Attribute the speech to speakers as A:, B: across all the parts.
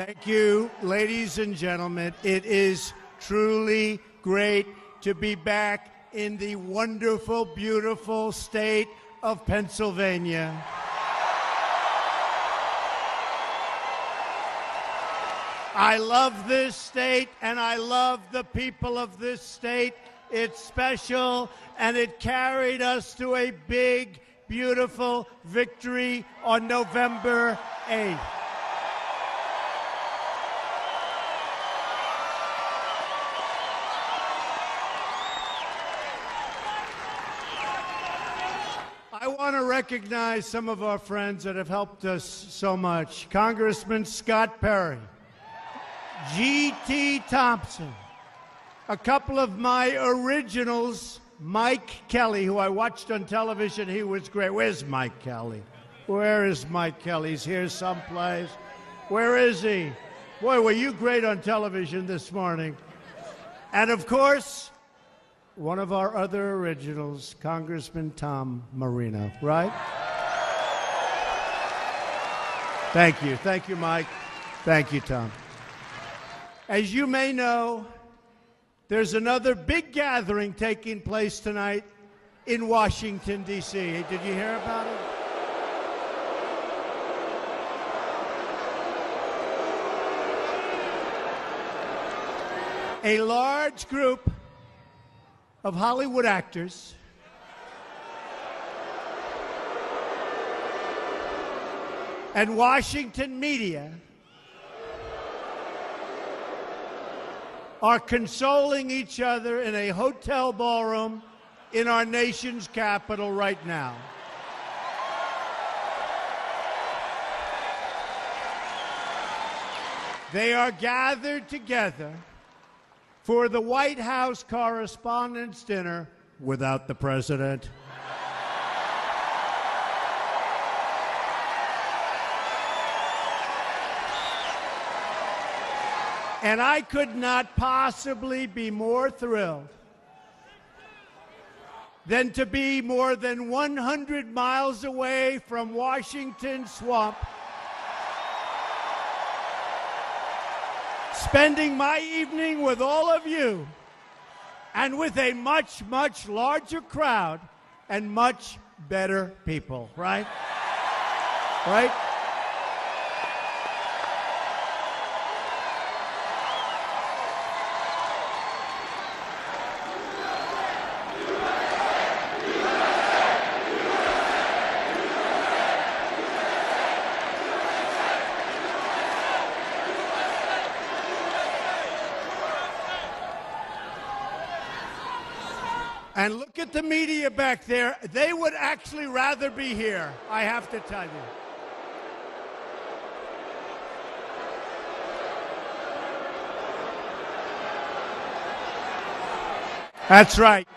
A: Thank you, ladies and gentlemen. It is truly great to be back in the wonderful, beautiful state of Pennsylvania. I love this state, and I love the people of this state. It's special, and it carried us to a big, beautiful victory on November 8th. I want to recognize some of our friends that have helped us so much. Congressman Scott Perry, G.T. Thompson, a couple of my originals, Mike Kelly, who I watched on television. He was great. Where's Mike Kelly? Where is Mike Kelly? He's here someplace. Where is he? Boy, were you great on television this morning. And of course, one of our other originals, Congressman Tom Marino, right? Thank you. Thank you, Mike. Thank you, Tom. As you may know, there's another big gathering taking place tonight in Washington, D.C. Did you hear about it? A large group of Hollywood actors and Washington media are consoling each other in a hotel ballroom in our nation's capital right now. They are gathered together for the White House Correspondents' Dinner without the president. And I could not possibly be more thrilled than to be more than 100 miles away from Washington Swamp, spending my evening with all of you and with a much, much larger crowd and much better people, right? Right? And look at the media back there. They would actually rather be here, I have to tell you. That's right.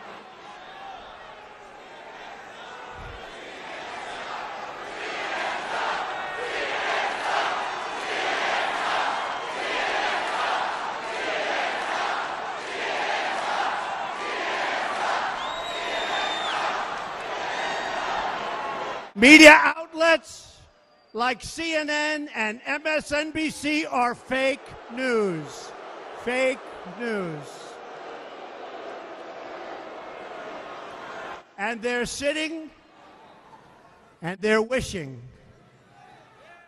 A: Media outlets like CNN and MSNBC are fake news. Fake news. And they're sitting and they're wishing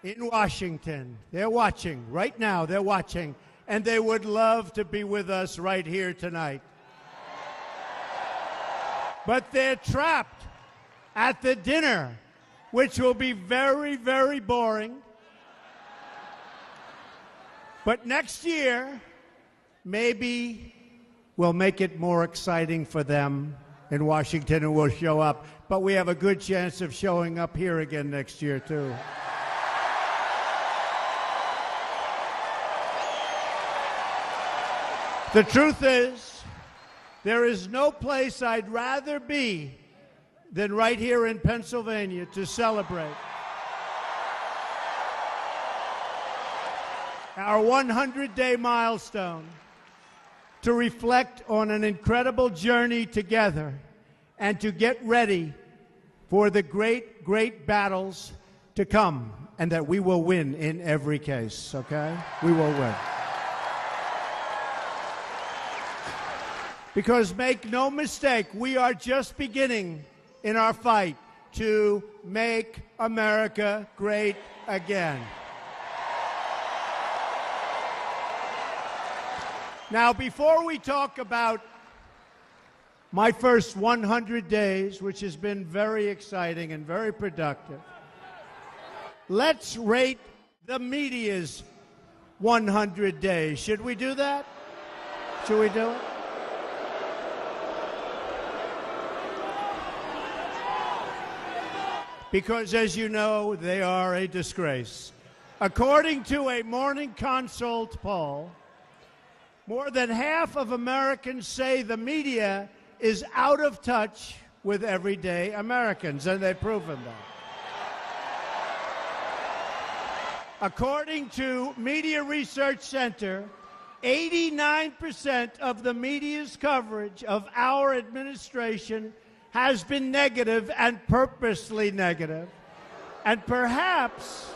A: in Washington. They're watching right now. They're watching. And they would love to be with us right here tonight. But they're trapped at the dinner, which will be very, very boring. But next year, maybe we'll make it more exciting for them in Washington and we'll show up. But we have a good chance of showing up here again next year, too. The truth is, there is no place I'd rather be than right here in Pennsylvania to celebrate our 100-day milestone, to reflect on an incredible journey together and to get ready for the great, great battles to come and that we will win in every case, okay? We will win. Because make no mistake, we are just beginning in our fight to make America great again. Now, before we talk about my first 100 days, which has been very exciting and very productive, let's rate the media's 100 days. Should we do that? Should we do it? Because, as you know, they are a disgrace. According to a Morning Consult poll, more than half of Americans say the media is out of touch with everyday Americans, and they've proven that. According to Media Research Center, 89% of the media's coverage of our administration has been negative and purposely negative. And perhaps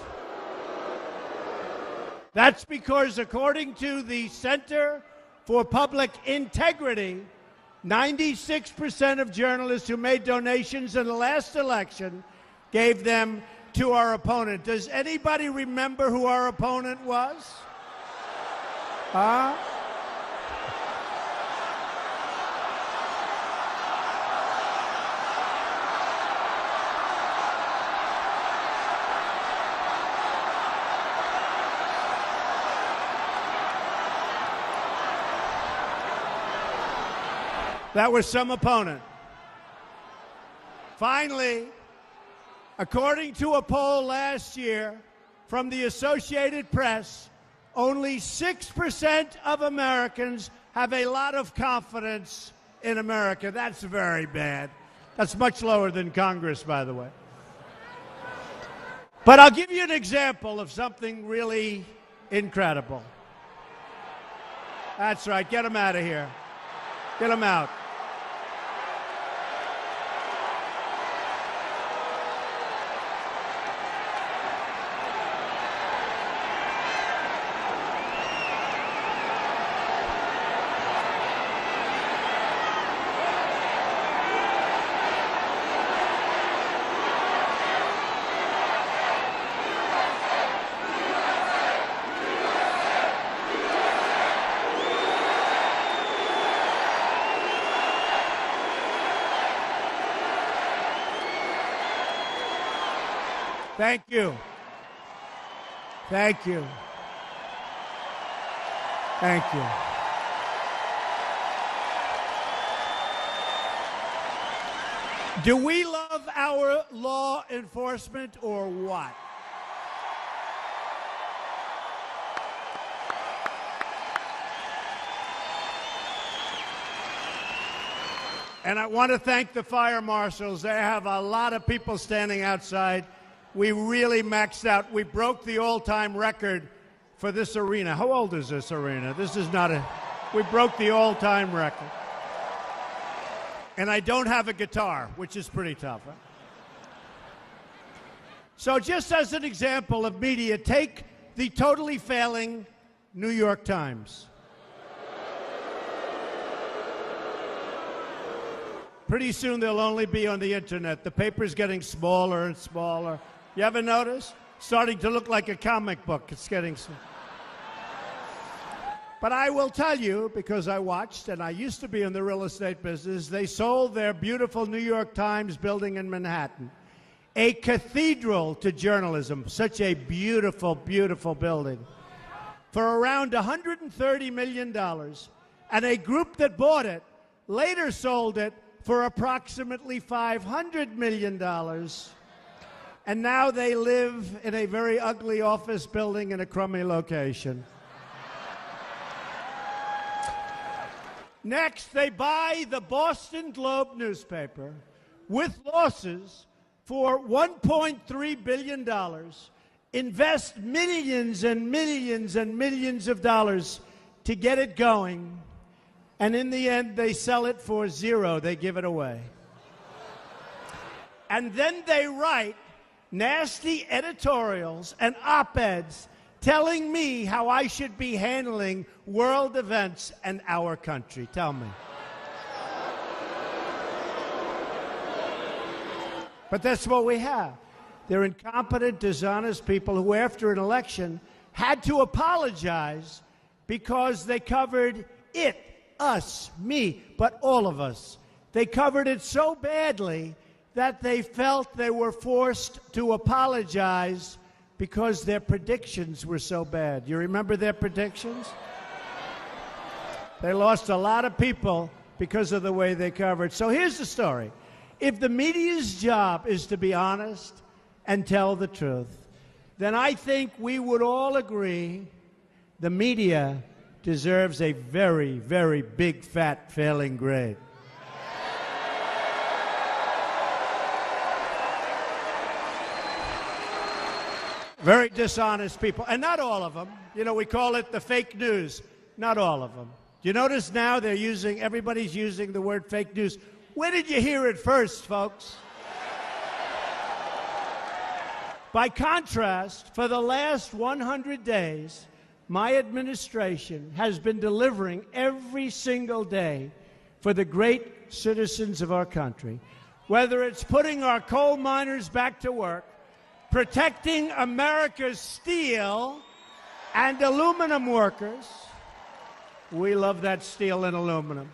A: that's because, according to the Center for Public Integrity, 96% of journalists who made donations in the last election gave them to our opponent. Does anybody remember who our opponent was? Huh? That was some opponent. Finally, according to a poll last year from the Associated Press, only 6% of Americans have a lot of confidence in America. That's very bad. That's much lower than Congress, by the way. But I'll give you an example of something really incredible. That's right. Get them out of here. Get them out. Thank you. Thank you. Thank you. Do we love our law enforcement or what? And I want to thank the fire marshals. They have a lot of people standing outside. We really maxed out. We broke the all-time record for this arena. How old is this arena? This is not a... We broke the all-time record. And I don't have a guitar, which is pretty tough. Huh? So just as an example of media, take the totally failing New York Times. Pretty soon they'll only be on the internet. The paper's getting smaller and smaller. You ever notice? Starting to look like a comic book. It's getting small. But I will tell you, because I watched, and I used to be in the real estate business, they sold their beautiful New York Times building in Manhattan, a cathedral to journalism, such a beautiful, beautiful building, for around $130 million. And a group that bought it later sold it for approximately $500 million. And now they live in a very ugly office building in a crummy location. Next, they buy the Boston Globe newspaper with losses for $1.3 billion, invest millions and millions and millions of dollars to get it going, and in the end, they sell it for $0. They give it away. And then they write nasty editorials and op-eds telling me how I should be handling world events and our country. Tell me. But that's what we have. They're incompetent, dishonest people who, after an election, had to apologize because they covered it, us, me, but all of us. They covered it so badly that they felt they were forced to apologize because their predictions were so bad. You remember their predictions? They lost a lot of people because of the way they covered. So here's the story. If the media's job is to be honest and tell the truth, then I think we would all agree the media deserves a very, very big, fat failing grade. Very dishonest people, and not all of them. You know, we call it the fake news. Not all of them. You notice now everybody's using the word fake news. Where did you hear it first, folks? By contrast, for the last 100 days, my administration has been delivering every single day for the great citizens of our country, whether it's putting our coal miners back to work, protecting America's steel and aluminum workers. We love that steel and aluminum.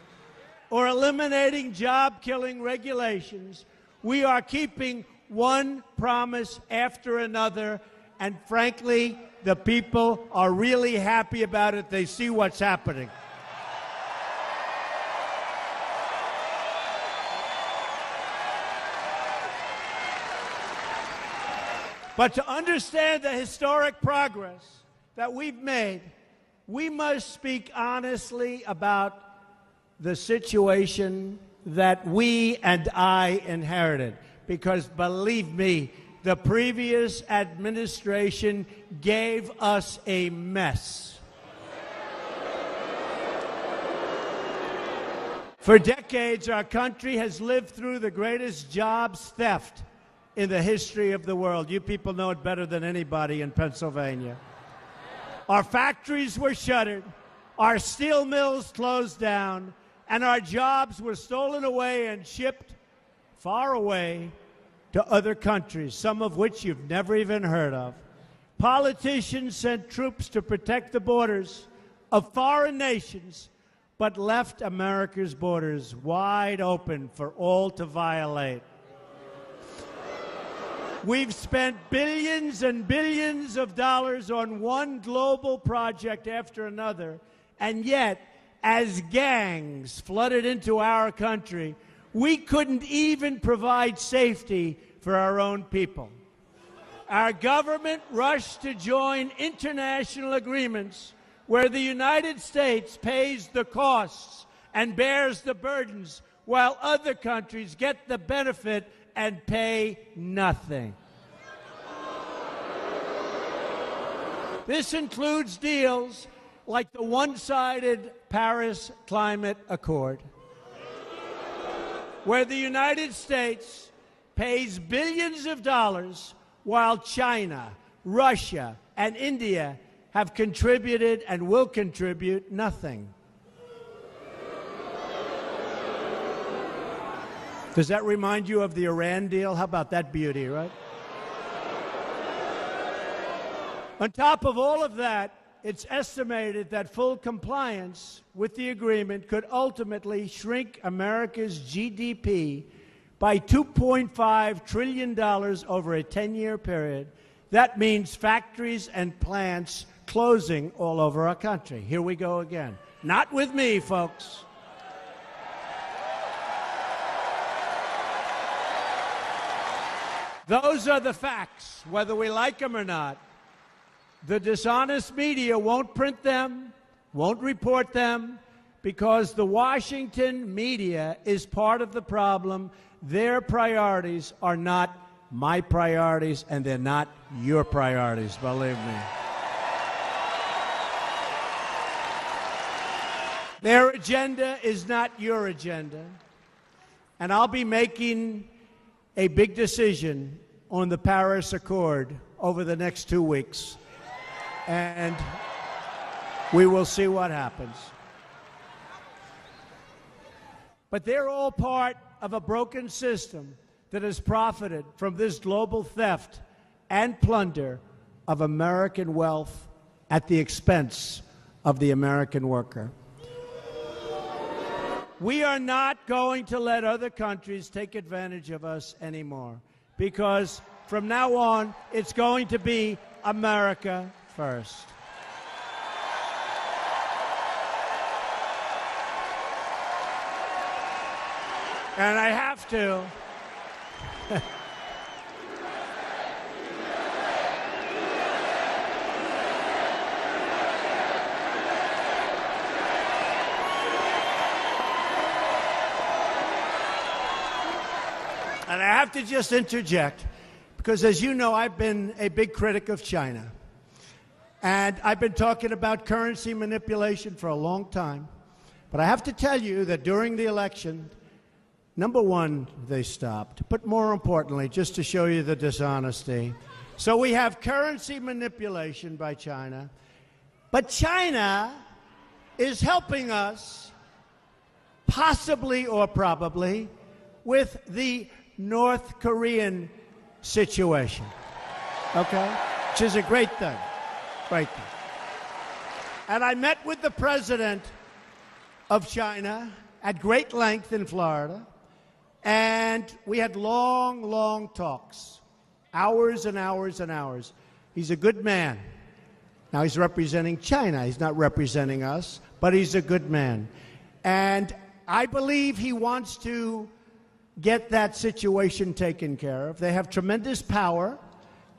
A: Or eliminating job-killing regulations. We are keeping one promise after another, and frankly, the people are really happy about it. They see what's happening. But to understand the historic progress that we've made, we must speak honestly about the situation that we and I inherited. Because believe me, the previous administration gave us a mess. For decades, our country has lived through the greatest jobs theft in the history of the world. You people know it better than anybody in Pennsylvania. Our factories were shuttered, our steel mills closed down, and our jobs were stolen away and shipped far away to other countries, some of which you've never even heard of. Politicians sent troops to protect the borders of foreign nations, but left America's borders wide open for all to violate. We've spent billions and billions of dollars on one global project after another, and yet, as gangs flooded into our country, we couldn't even provide safety for our own people. Our government rushed to join international agreements where the United States pays the costs and bears the burdens, while other countries get the benefit and pay nothing. This includes deals like the one-sided Paris Climate Accord, where the United States pays billions of dollars while China, Russia, and India have contributed and will contribute nothing. Does that remind you of the Iran deal? How about that beauty, right? On top of all of that, it's estimated that full compliance with the agreement could ultimately shrink America's GDP by $2.5 trillion over a 10-year period. That means factories and plants closing all over our country. Here we go again. Not with me, folks. Those are the facts, whether we like them or not. The dishonest media won't print them, won't report them, because the Washington media is part of the problem. Their priorities are not my priorities, and they're not your priorities, believe me. Their agenda is not your agenda. And I'll be making a big decision on the Paris Accord over the next 2 weeks, and we will see what happens. But they're all part of a broken system that has profited from this global theft and plunder of American wealth at the expense of the American worker. We are not going to let other countries take advantage of us anymore, because from now on, it's going to be America first. And I have to. And I have to just interject, because as you know, I've been a big critic of China. And I've been talking about currency manipulation for a long time. But I have to tell you that during the election, number one, they stopped. But more importantly, just to show you the dishonesty. So we have currency manipulation by China. But China is helping us, possibly or probably, with the North Korean situation. Okay? Which is a great thing. Great thing. And I met with the president of China at great length in Florida. And we had long, long talks, hours and hours and hours. He's a good man. Now, he's representing China. He's not representing us, but he's a good man. And I believe he wants to get that situation taken care of. They have tremendous power,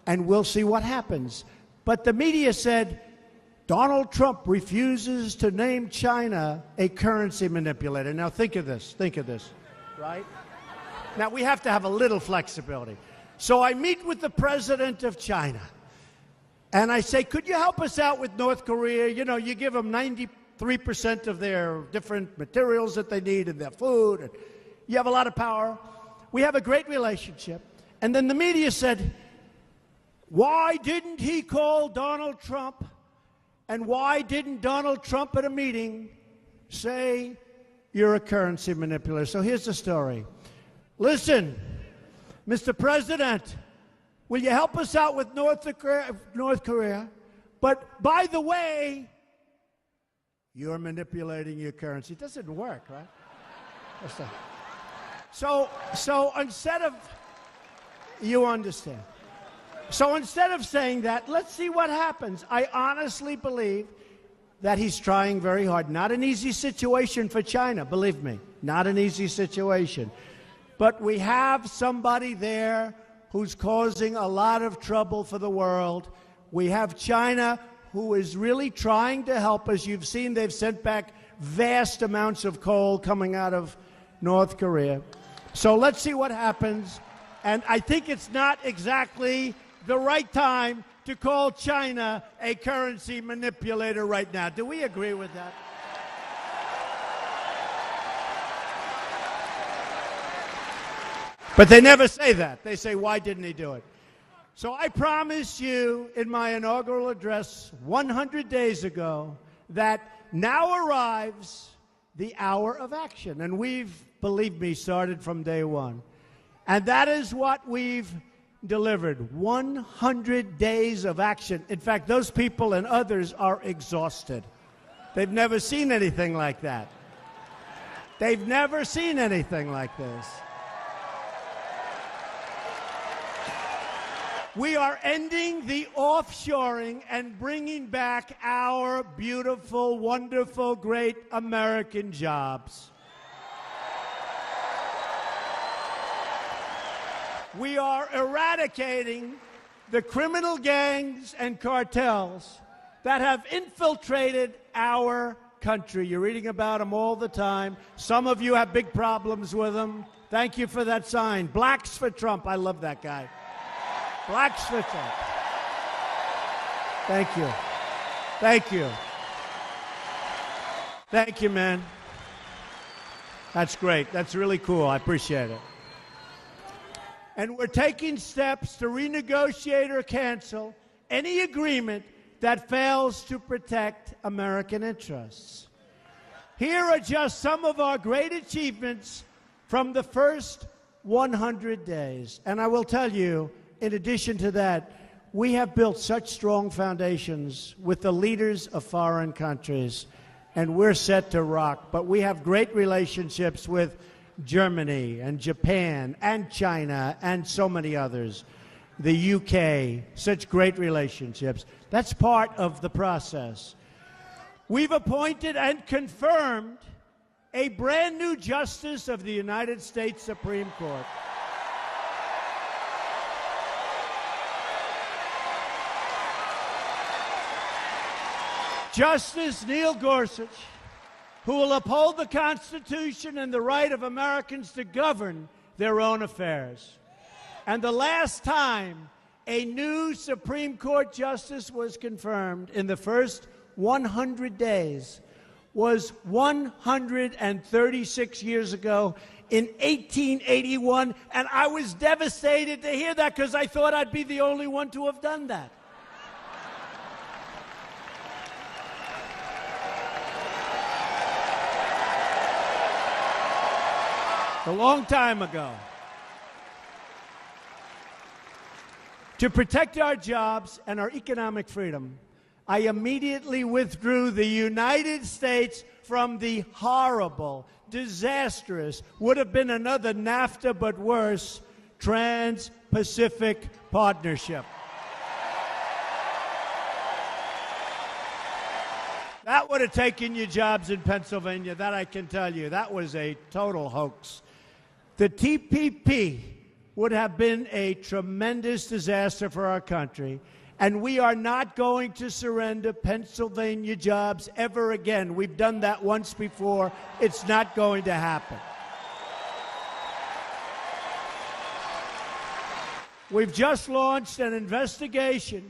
A: and we'll see what happens. But the media said Donald Trump refuses to name China a currency manipulator. Now, think of this, right? Now, we have to have a little flexibility. So I meet with the president of China, and I say, could you help us out with North Korea? You know, you give them 93% of their different materials that they need and their food, and you have a lot of power. We have a great relationship. And then the media said, why didn't he call Donald Trump? And why didn't Donald Trump at a meeting say you're a currency manipulator? So here's the story. Listen, Mr. President, will you help us out with North Korea? But by the way, you're manipulating your currency. It doesn't work, right? So instead of, you understand. So instead of saying that, let's see what happens. I honestly believe that he's trying very hard. Not an easy situation for China, believe me. Not an easy situation. But we have somebody there who's causing a lot of trouble for the world. We have China, who is really trying to help us. You've seen they've sent back vast amounts of coal coming out of North Korea. So let's see what happens. And I think it's not exactly the right time to call China a currency manipulator right now. Do we agree with that? But they never say that. They say, why didn't he do it? So I promised you in my inaugural address 100 days ago that now arrives the hour of action. And we've, believe me, started from day one. And that is what we've delivered, 100 days of action. In fact, those people and others are exhausted. They've never seen anything like that. They've never seen anything like this. We are ending the offshoring and bringing back our beautiful, wonderful, great American jobs. We are eradicating the criminal gangs and cartels that have infiltrated our country. You're reading about them all the time. Some of you have big problems with them. Thank you for that sign. Blacks for Trump. I love that guy. Blacks for Trump. Thank you. Thank you. Thank you, man. That's great. That's really cool. I appreciate it. And we're taking steps to renegotiate or cancel any agreement that fails to protect American interests. Here are just some of our great achievements from the first 100 days. And I will tell you, in addition to that, we have built such strong foundations with the leaders of foreign countries, and we're set to rock. But we have great relationships with Germany and Japan and China and so many others. The UK, such great relationships. That's part of the process. We've appointed and confirmed a brand new Justice of the United States Supreme Court. Justice Neil Gorsuch, who will uphold the Constitution and the right of Americans to govern their own affairs. And the last time a new Supreme Court justice was confirmed in the first 100 days was 136 years ago in 1881, and I was devastated to hear that because I thought I'd be the only one to have done that. A long time ago. To protect our jobs and our economic freedom, I immediately withdrew the United States from the horrible, disastrous, would have been another NAFTA but worse, Trans-Pacific Partnership. That would have taken your jobs in Pennsylvania, that I can tell you. That was a total hoax. The TPP would have been a tremendous disaster for our country, and we are not going to surrender Pennsylvania jobs ever again. We've done that once before. It's not going to happen. We've just launched an investigation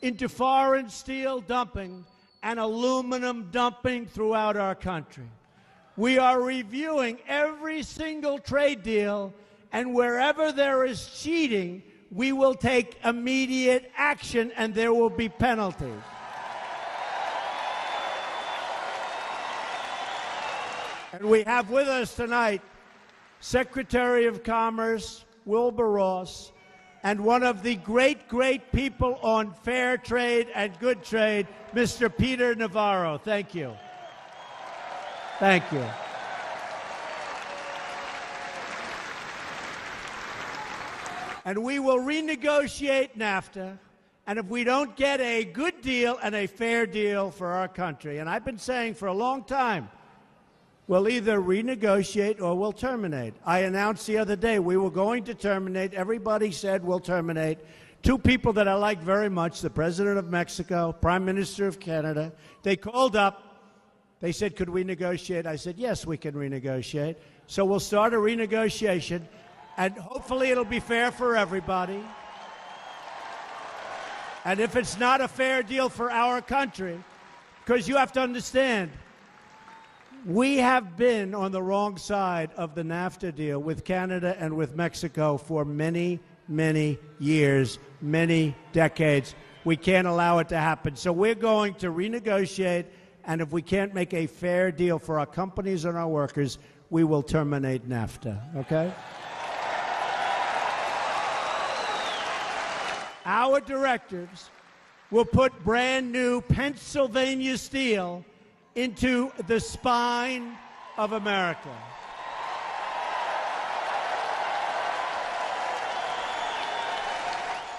A: into foreign steel dumping and aluminum dumping throughout our country. We are reviewing every single trade deal, and wherever there is cheating, we will take immediate action, and there will be penalties. And we have with us tonight Secretary of Commerce Wilbur Ross and one of the great, great people on fair trade and good trade, Mr. Peter Navarro. Thank you. Thank you. And we will renegotiate NAFTA, and if we don't get a good deal and a fair deal for our country, and I've been saying for a long time, we'll either renegotiate or we'll terminate. I announced the other day we were going to terminate. Everybody said we'll terminate. Two people that I like very much, the President of Mexico, Prime Minister of Canada, they called up. They said, could we negotiate? I said, yes, we can renegotiate. So we'll start a renegotiation, and hopefully it'll be fair for everybody. And if it's not a fair deal for our country, because you have to understand, we have been on the wrong side of the NAFTA deal with Canada and with Mexico for many, many years, many decades. We can't allow it to happen. So we're going to renegotiate, and if we can't make a fair deal for our companies and our workers, we will terminate NAFTA, okay? Our directives will put brand new Pennsylvania steel into the spine of America.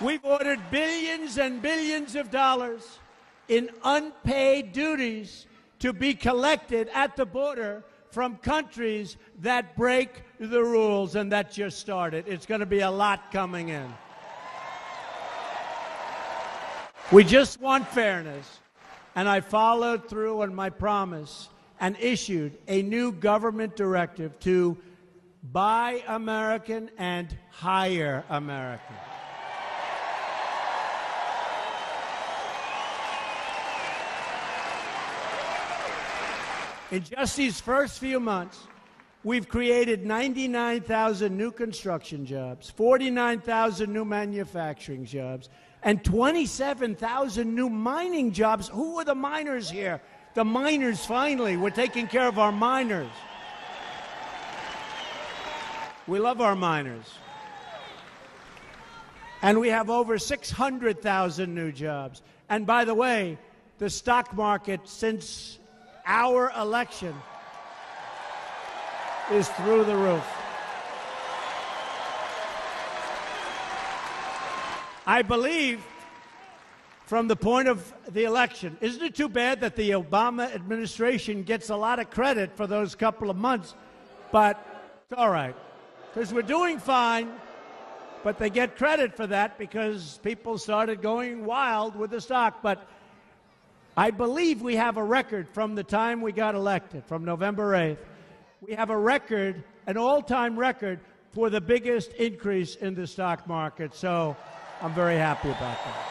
A: We've ordered billions and billions of dollars in unpaid duties to be collected at the border from countries that break the rules, and that just started. It's going to be a lot coming in. We just want fairness, and I followed through on my promise and issued a new government directive to buy American and hire American. In just these first few months, We've created 99,000 new construction jobs, 49,000 new manufacturing jobs, and 27,000 new mining jobs. Who are the miners here? The miners, finally. We're taking care of our miners. We love our miners. And we have over 600,000 new jobs. And by the way, the stock market since our election is through the roof. I believe from the point of the election, isn't it too bad that the Obama administration gets a lot of credit for those couple of months? But it's all right, because we're doing fine, but they get credit for that because people started going wild with the stock. But I believe we have a record from the time we got elected, from November 8th. We have a record, an all-time record, for the biggest increase in the stock market. So I'm very happy about that.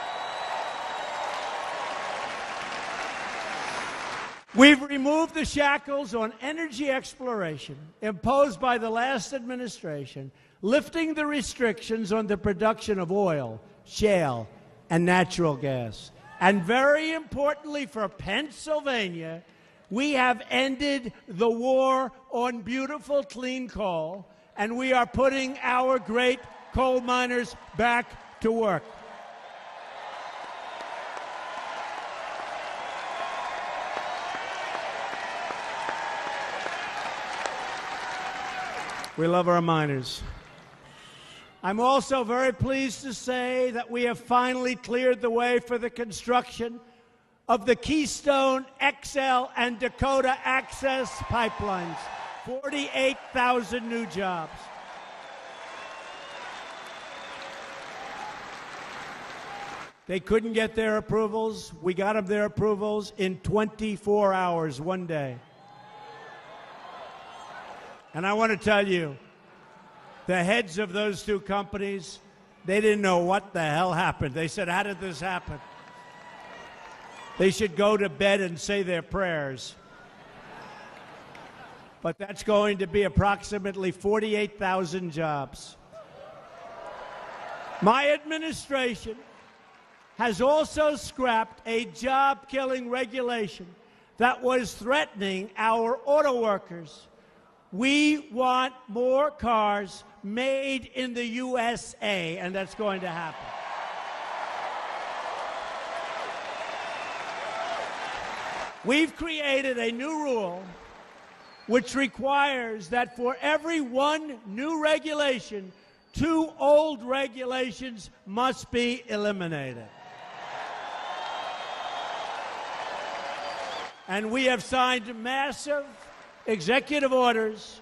A: We've removed the shackles on energy exploration imposed by the last administration, lifting the restrictions on the production of oil, shale, and natural gas. And very importantly for Pennsylvania, we have ended the war on beautiful clean coal, and we are putting our great coal miners back to work. We love our miners. I'm also very pleased to say that we have finally cleared the way for the construction of the Keystone XL and Dakota Access pipelines, 48,000 new jobs. They couldn't get their approvals. We got them their approvals in 24 hours, one day. And I want to tell you, the heads of those two companies, they didn't know what the hell happened. They said, how did this happen? They should go to bed and say their prayers. But that's going to be approximately 48,000 jobs. My administration has also scrapped a job-killing regulation that was threatening our auto workers. We want more cars made in the USA, and that's going to happen. We've created a new rule which requires that for every one new regulation, 2 old regulations must be eliminated. And we have signed massive executive orders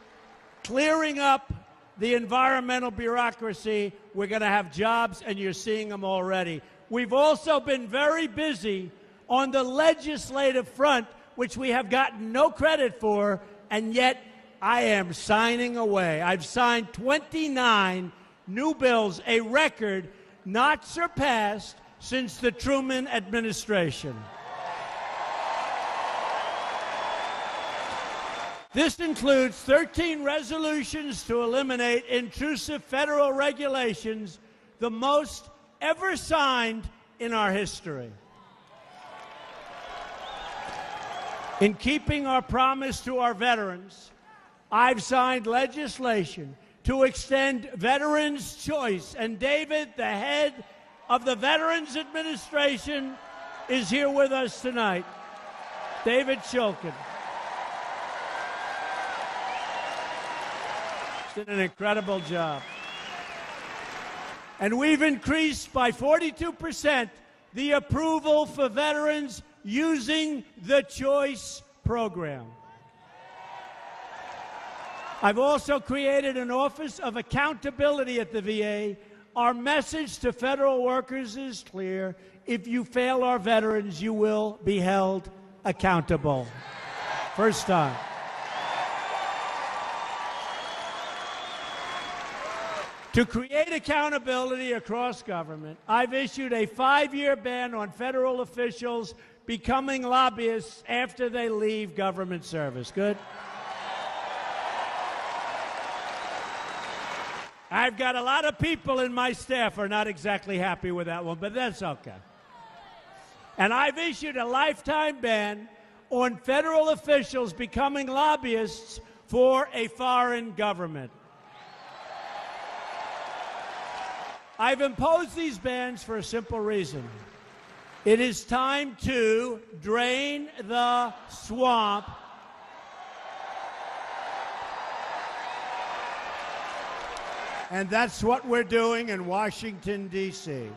A: clearing up the environmental bureaucracy. We're going to have jobs, and you're seeing them already. We've also been very busy on the legislative front, which we have gotten no credit for, and yet I am signing away. I've signed 29 new bills, a record not surpassed since the Truman administration. This includes 13 resolutions to eliminate intrusive federal regulations, the most ever signed in our history. In keeping our promise to our veterans, I've signed legislation to extend veterans' choice. And David, the head of the Veterans Administration, is here with us tonight. David Shulkin. He's done an incredible job. And we've increased by 42% the approval for veterans using the Choice program. I've also created an Office of Accountability at the VA. Our message to federal workers is clear. If you fail our veterans, you will be held accountable. First time. To create accountability across government, I've issued a 5-year ban on federal officials becoming lobbyists after they leave government service. Good? I've got a lot of people in my staff who are not exactly happy with that one, but that's okay. And I've issued a lifetime ban on federal officials becoming lobbyists for a foreign government. I've imposed these bans for a simple reason. It is time to drain the swamp and that's what we're doing in Washington, D.C.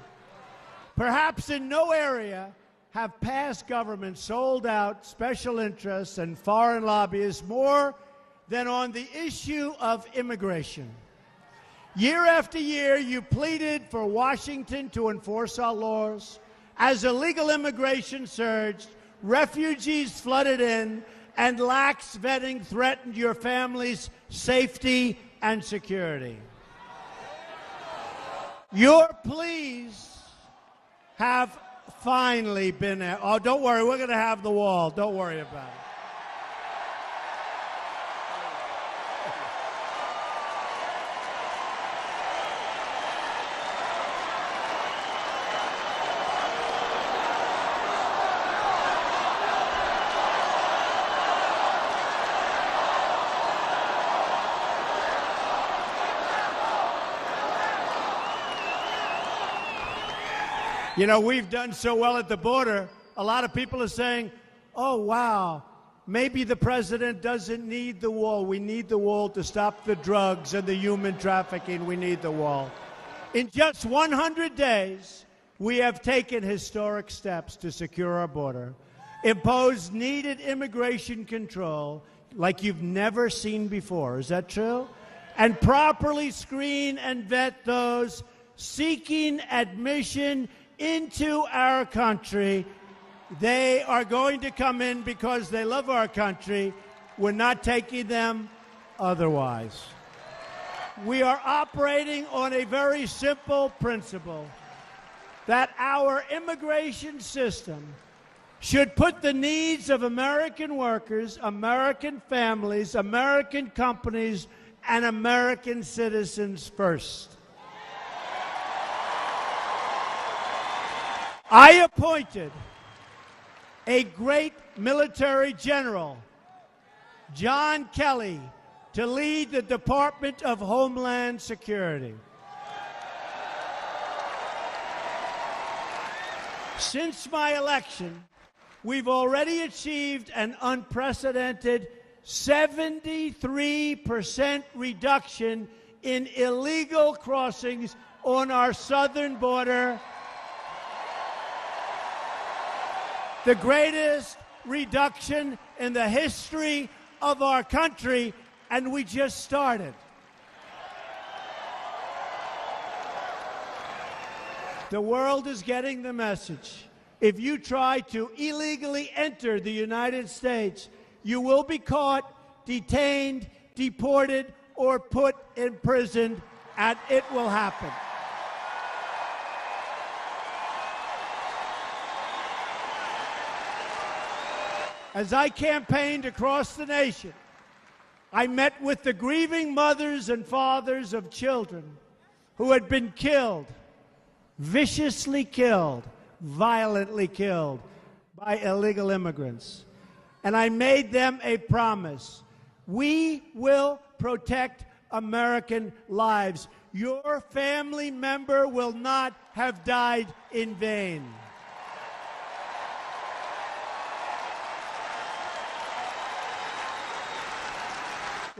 A: Perhaps in no area have past governments sold out special interests and foreign lobbyists more than on the issue of immigration. Year after year, you pleaded for Washington to enforce our laws. As illegal immigration surged, refugees flooded in, and lax vetting threatened your family's safety and security. Your pleas have finally been... Oh, don't worry, we're going to have the wall. Don't worry about it. You know, we've done so well at the border, a lot of people are saying, oh, wow, maybe the president doesn't need the wall. We need the wall to stop the drugs and the human trafficking. We need the wall. In just 100 days, we have taken historic steps to secure our border, imposed needed immigration control like you've never seen before. Is that true? And properly screen and vet those seeking admission into our country. They are going to come in because they love our country. We're not taking them otherwise. We are operating on a very simple principle, that our immigration system should put the needs of American workers, American families, American companies, and American citizens first. I appointed a great military general, John Kelly, to lead the Department of Homeland Security. Since my election, we've already achieved an unprecedented 73% reduction in illegal crossings on our southern border. The greatest reduction in the history of our country, and we just started. The world is getting the message. If you try to illegally enter the United States, you will be caught, detained, deported, or put in prison, and it will happen. As I campaigned across the nation, I met with the grieving mothers and fathers of children who had been killed, viciously killed, violently killed by illegal immigrants. And I made them a promise. We will protect American lives. Your family member will not have died in vain.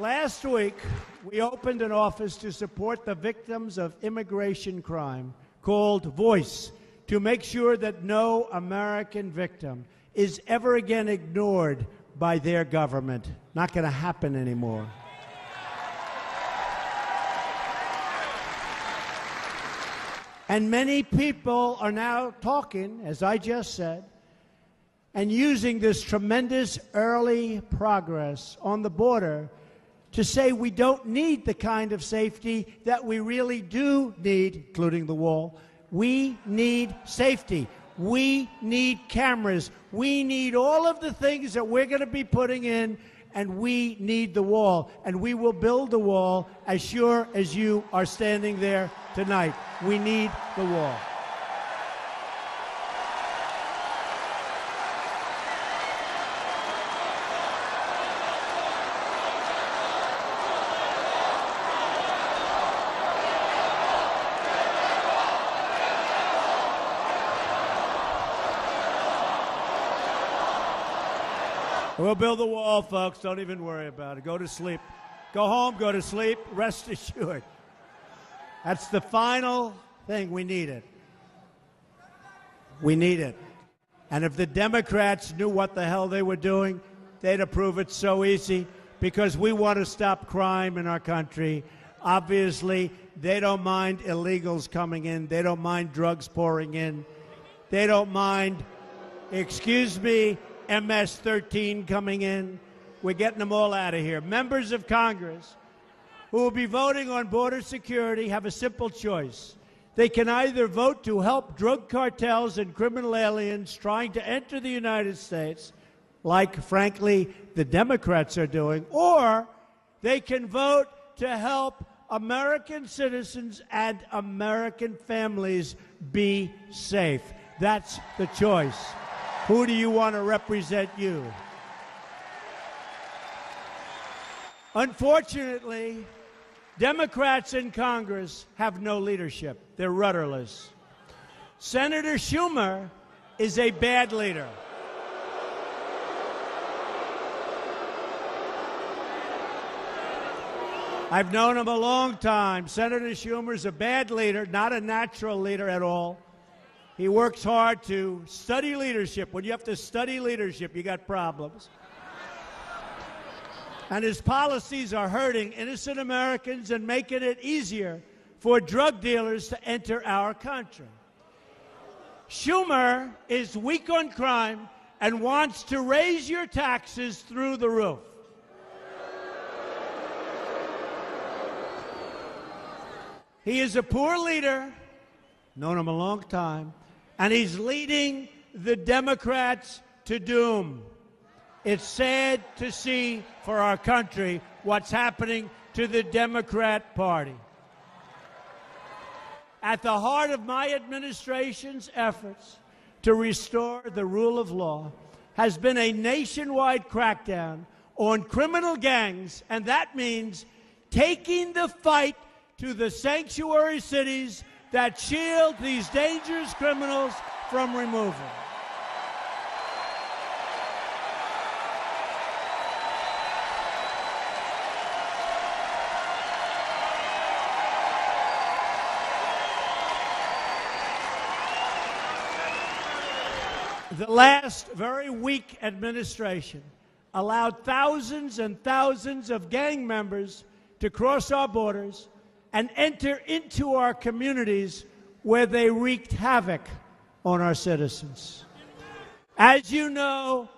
A: Last week, we opened an office to support the victims of immigration crime called Voice, to make sure that no American victim is ever again ignored by their government. Not going to happen anymore. And many people are now talking, as I just said, and using this tremendous early progress on the border to say we don't need the kind of safety that we really do need, including the wall. We need safety. We need cameras. We need all of the things that we're going to be putting in and we need the wall. And we will build the wall as sure as you are standing there tonight. We need the wall. We'll build the wall, folks. Don't even worry about it. Go to sleep. Go home, go to sleep. Rest assured. That's the final thing. We need it. We need it. And if the Democrats knew what the hell they were doing, they'd approve it so easy, because we want to stop crime in our country. Obviously, they don't mind illegals coming in. They don't mind drugs pouring in. They don't mind, excuse me, MS-13 coming in. We're getting them all out of here. Members of Congress who will be voting on border security have a simple choice. They can either vote to help drug cartels and criminal aliens trying to enter the United States, like, frankly, the Democrats are doing, or they can vote to help American citizens and American families be safe. That's the choice. Who do you want to represent you? Unfortunately, Democrats in Congress have no leadership. They're rudderless. Senator Schumer is a bad leader. I've known him a long time. Senator Schumer is a bad leader, not a natural leader at all. He works hard to study leadership. When you have to study leadership, you got problems. And his policies are hurting innocent Americans and making it easier for drug dealers to enter our country. Schumer is weak on crime and wants to raise your taxes through the roof. He is a poor leader, known him a long time, and he's leading the Democrats to doom. It's sad to see for our country what's happening to the Democrat Party. At the heart of my administration's efforts to restore the rule of law has been a nationwide crackdown on criminal gangs, and that means taking the fight to the sanctuary cities that shield these dangerous criminals from removal. The last very weak administration allowed thousands and thousands of gang members to cross our borders and enter into our communities where they wreaked havoc on our citizens. As you know,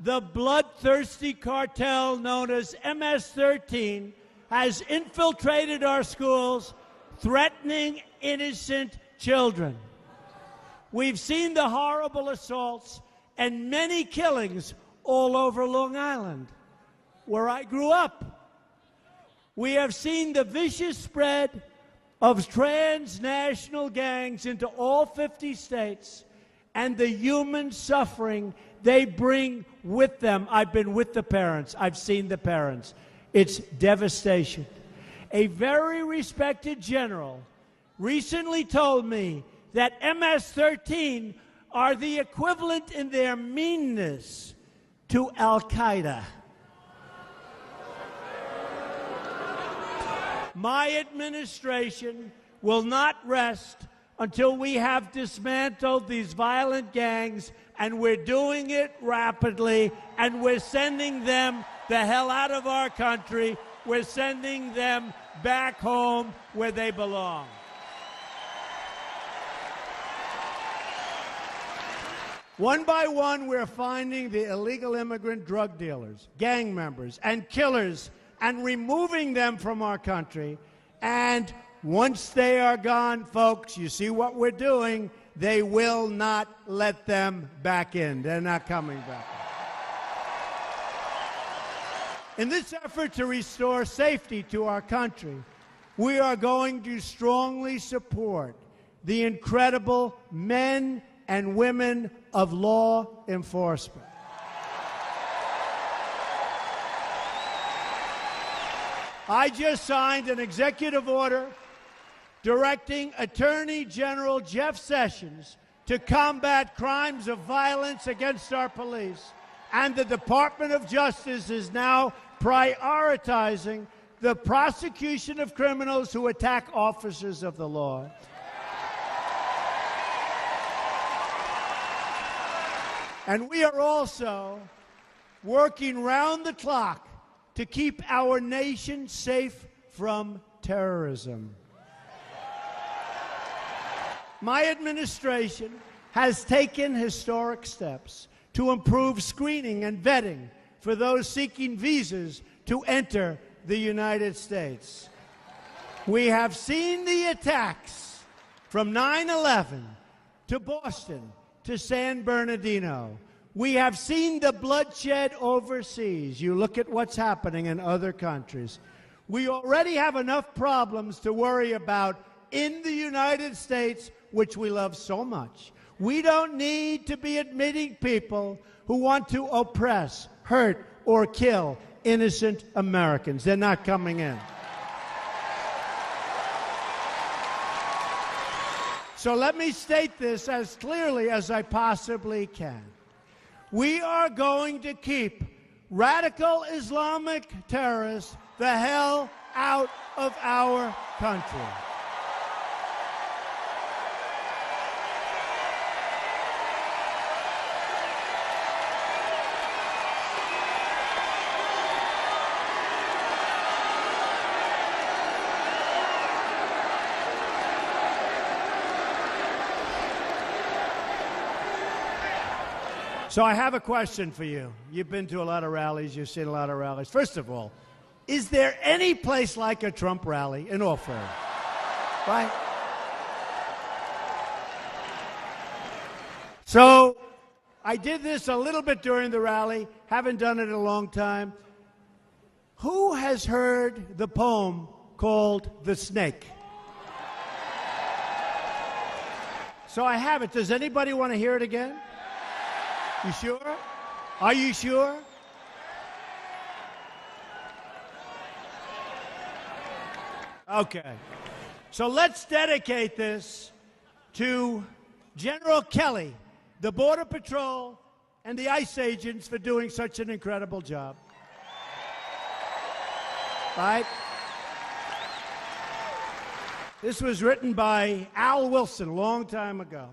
A: the bloodthirsty cartel known as MS-13 has infiltrated our schools, threatening innocent children. We've seen the horrible assaults and many killings all over Long Island, where I grew up. We have seen the vicious spread of transnational gangs into all 50 states and the human suffering they bring with them. I've been with the parents. I've seen the parents. It's devastation. A very respected general recently told me that MS-13 are the equivalent in their meanness to Al-Qaeda. My administration will not rest until we have dismantled these violent gangs, and we're doing it rapidly, and we're sending them the hell out of our country. We're sending them back home where they belong. One by one, we're finding the illegal immigrant drug dealers, gang members, and killers, and removing them from our country. And once they are gone, folks, you see what we're doing, they will not let them back in. They're not coming back. In this effort to restore safety to our country, we are going to strongly support the incredible men and women of law enforcement. I just signed an executive order directing Attorney General Jeff Sessions to combat crimes of violence against our police. And the Department of Justice is now prioritizing the prosecution of criminals who attack officers of the law. And we are also working round the clock to keep our nation safe from terrorism. My administration has taken historic steps to improve screening and vetting for those seeking visas to enter the United States. We have seen the attacks from 9/11 to Boston to San Bernardino. We have seen the bloodshed overseas. You look at what's happening in other countries. We already have enough problems to worry about in the United States, which we love so much. We don't need to be admitting people who want to oppress, hurt, or kill innocent Americans. They're not coming in. So let me state this as clearly as I possibly can. We are going to keep radical Islamic terrorists the hell out of our country. So I have a question for you. You've been to a lot of rallies. You've seen a lot of rallies. First of all, is there any place like a Trump rally in all fairness? Right? So I did this a little bit during the rally. Haven't done it in a long time. Who has heard the poem called The Snake? So I have it. Does anybody want to hear it again? You sure? Are you sure? Okay. So let's dedicate this to General Kelly, the Border Patrol, and the ICE agents for doing such an incredible job. Right? This was written by Al Wilson a long time ago.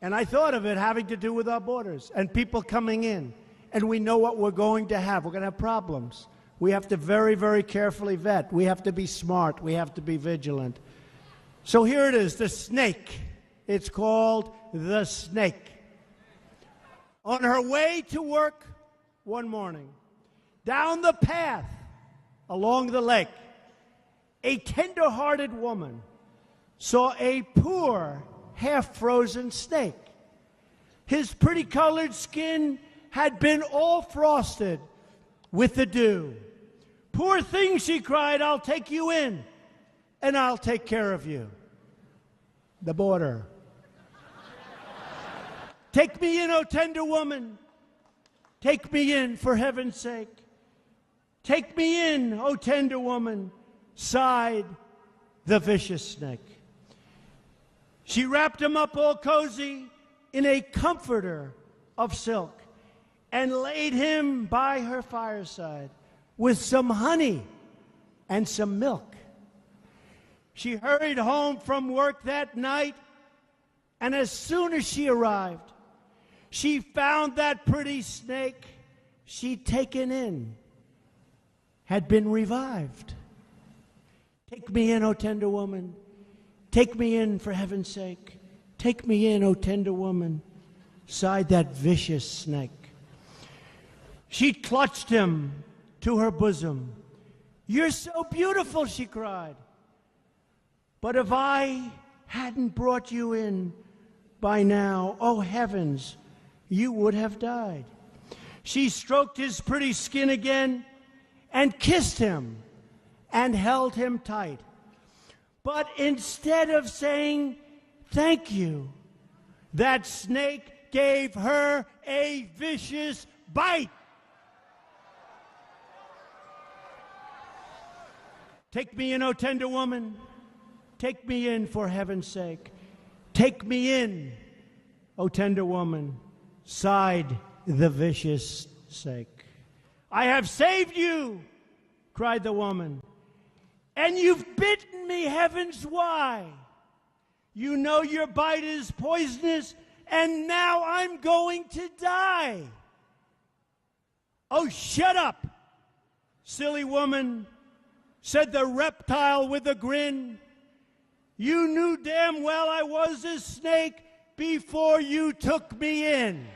A: And I thought of it having to do with our borders and people coming in. And we know what we're going to have. We're going to have problems. We have to very, very carefully vet. We have to be smart. We have to be vigilant. So here it is, The Snake. It's called The Snake. On her way to work one morning, down the path along the lake, a tender-hearted woman saw a poor, half-frozen snake. His pretty-colored skin had been all frosted with the dew. "Poor thing," she cried, "I'll take you in, and I'll take care of you." The border. "Take me in, O tender woman. Take me in, for heaven's sake. Take me in, O tender woman," sighed the vicious snake. She wrapped him up all cozy in a comforter of silk and laid him by her fireside with some honey and some milk. She hurried home from work that night, and as soon as she arrived, she found that pretty snake she'd taken in had been revived. "Take me in, O tender woman. Take me in, for heaven's sake. Take me in, O tender woman," sighed that vicious snake. She clutched him to her bosom. "You're so beautiful," she cried. "But if I hadn't brought you in by now, oh heavens, you would have died." She stroked his pretty skin again and kissed him and held him tight. But instead of saying thank you, that snake gave her a vicious bite. Take me in, O tender woman. Take me in, for heaven's sake. Take me in, O tender woman, sighed the vicious snake. I have saved you, cried the woman, and you've bitten me, heavens, why? You know your bite is poisonous, and now I'm going to die. Oh, shut up, silly woman, said the reptile with a grin. You knew damn well I was a snake before you took me in.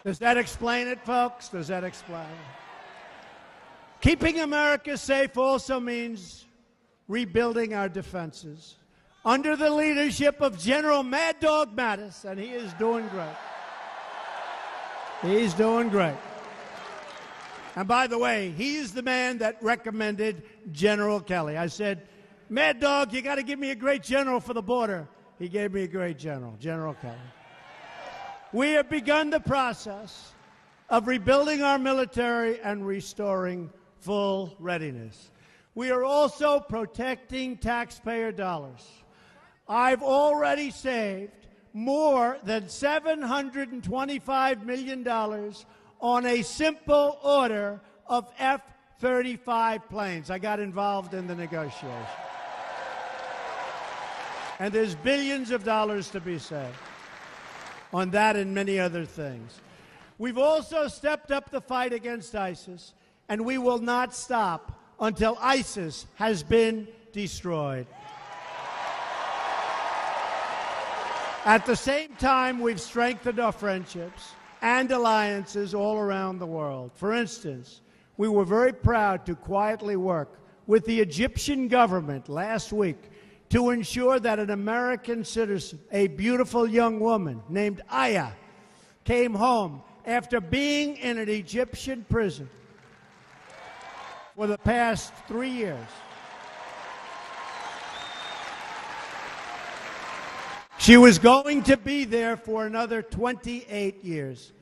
A: Does that explain it, folks? Does that explain it? Keeping America safe also means rebuilding our defenses under the leadership of General Mad Dog Mattis, and he is doing great. He's doing great. And by the way, he's the man that recommended General Kelly. I said, Mad Dog, you got to give me a great general for the border. He gave me a great general, General Kelly. We have begun the process of rebuilding our military and restoring full readiness. We are also protecting taxpayer dollars. I've already saved more than $725 million on a simple order of F-35 planes. I got involved in the negotiation. And there's billions of dollars to be saved on that and many other things. We've also stepped up the fight against ISIS, and we will not stop until ISIS has been destroyed. At the same time, we've strengthened our friendships and alliances all around the world. For instance, we were very proud to quietly work with the Egyptian government last week to ensure that an American citizen, a beautiful young woman named Aya, came home after being in an Egyptian prison for the past 3 years. She was going to be there for another 28 years.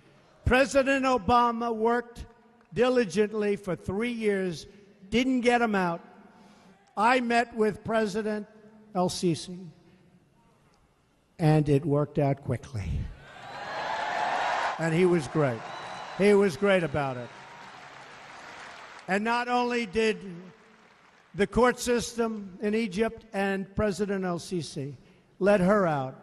A: President Obama worked diligently for 3 years, didn't get him out. I met with President El-Sisi, and it worked out quickly. And he was great. He was great about it. And not only did the court system in Egypt and President El-Sisi let her out,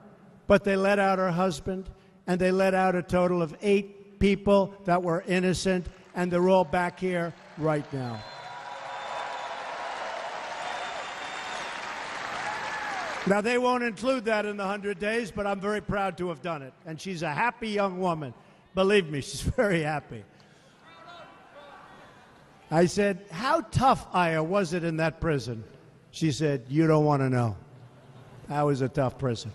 A: but they let out her husband, and they let out a total of 8 people that were innocent, and they're all back here right now. Now, they won't include that in the 100 days, but I'm very proud to have done it. And she's a happy young woman. Believe me, she's very happy. I said, how tough, Aya, was it in that prison? She said, you don't want to know. That was a tough prison.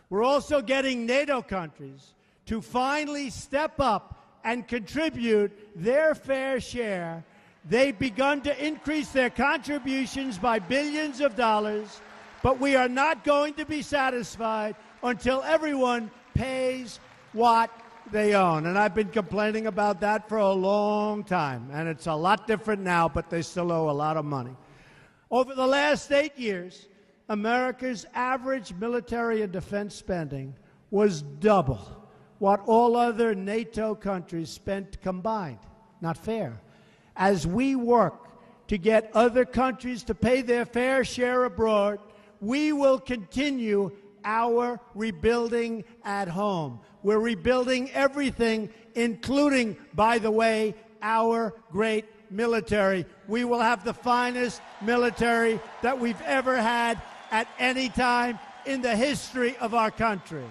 A: We're also getting NATO countries to finally step up and contribute their fair share. They've begun to increase their contributions by billions of dollars. But we are not going to be satisfied until everyone pays what they own. And I've been complaining about that for a long time. And it's a lot different now, but they still owe a lot of money. Over the last 8 years, America's average military and defense spending was double what all other NATO countries spent combined. Not fair. As we work to get other countries to pay their fair share abroad, we will continue our rebuilding at home. We're rebuilding everything, including, by the way, our great military. We will have the finest military that we've ever had at any time in the history of our country.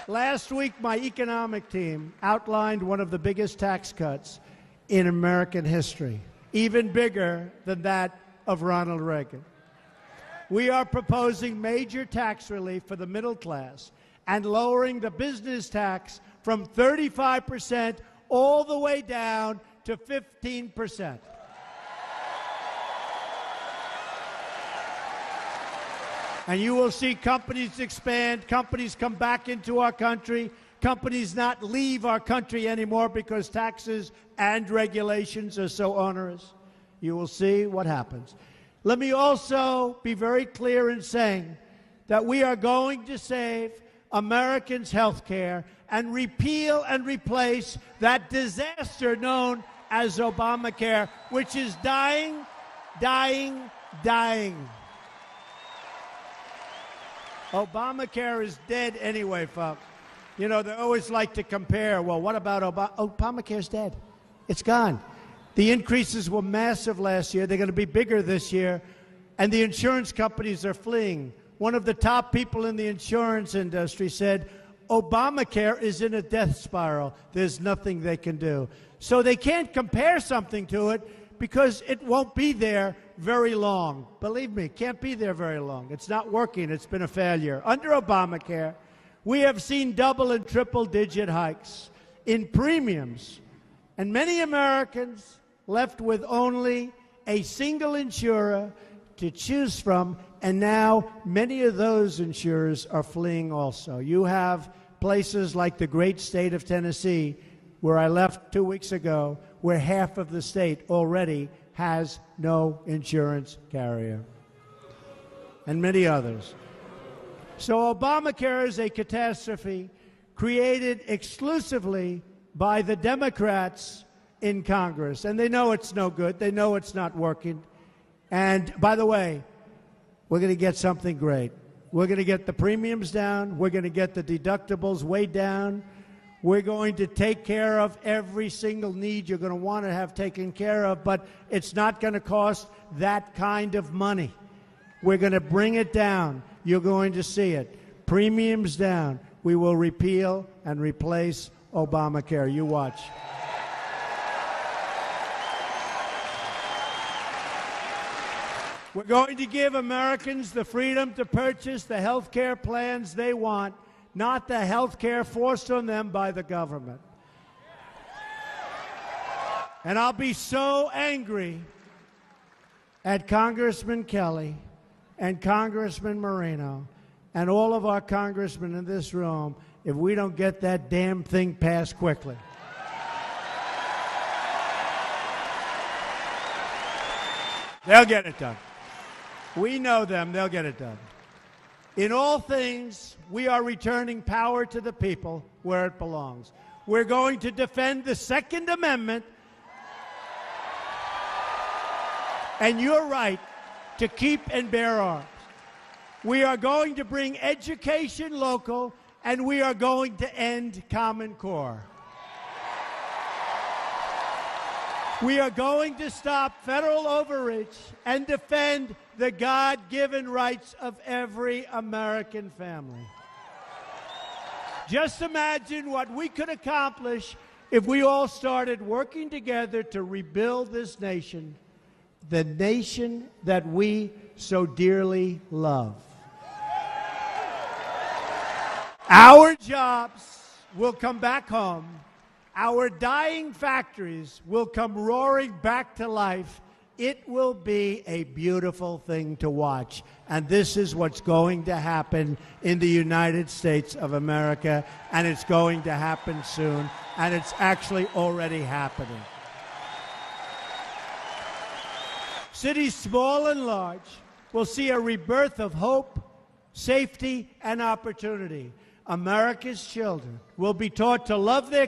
A: Last week, my economic team outlined one of the biggest tax cuts in American history, even bigger than that of Ronald Reagan. We are proposing major tax relief for the middle class and lowering the business tax from 35% all the way down to 15%. And you will see companies expand, companies come back into our country, companies not leave our country anymore because taxes and regulations are so onerous. You will see what happens. Let me also be very clear in saying that we are going to save Americans' health care and repeal and replace that disaster known as Obamacare, which is dying, dying, dying. Obamacare is dead anyway, folks. You know, they always like to compare, well, what about Obamacare's dead. It's gone. The increases were massive last year. They're going to be bigger this year. And the insurance companies are fleeing. One of the top people in the insurance industry said, Obamacare is in a death spiral. There's nothing they can do. So they can't compare something to it because it won't be there very long. Believe me, can't be there very long. It's not working. It's been a failure. Under Obamacare, we have seen double and triple digit hikes in premiums, and many Americans left with only a single insurer to choose from, and now many of those insurers are fleeing also. You have places like the great state of Tennessee, where I left 2 weeks ago, where half of the state already has no insurance carrier, and many others. So Obamacare is a catastrophe created exclusively by the Democrats in Congress, and they know it's no good. They know it's not working. And by the way, we're going to get something great. We're going to get the premiums down. We're going to get the deductibles way down. We're going to take care of every single need you're going to want to have taken care of, but it's not going to cost that kind of money. We're going to bring it down. You're going to see it. Premiums down. We will repeal and replace Obamacare. You watch. We're going to give Americans the freedom to purchase the health care plans they want, not the health care forced on them by the government. And I'll be so angry at Congressman Kelly and Congressman Moreno and all of our congressmen in this room if we don't get that damn thing passed quickly. They'll get it done. We know them. They'll get it done. In all things, we are returning power to the people where it belongs. We're going to defend the Second Amendment and your right to keep and bear arms. We are going to bring education local, and we are going to end Common Core. We are going to stop federal overreach and defend the God-given rights of every American family. Just imagine what we could accomplish if we all started working together to rebuild this nation, the nation that we so dearly love. Our jobs will come back home. Our dying factories will come roaring back to life. It will be a beautiful thing to watch. And this is what's going to happen in the United States of America, and it's going to happen soon, and it's actually already happening. Cities small and large will see a rebirth of hope, safety, and opportunity. America's children will be taught to love their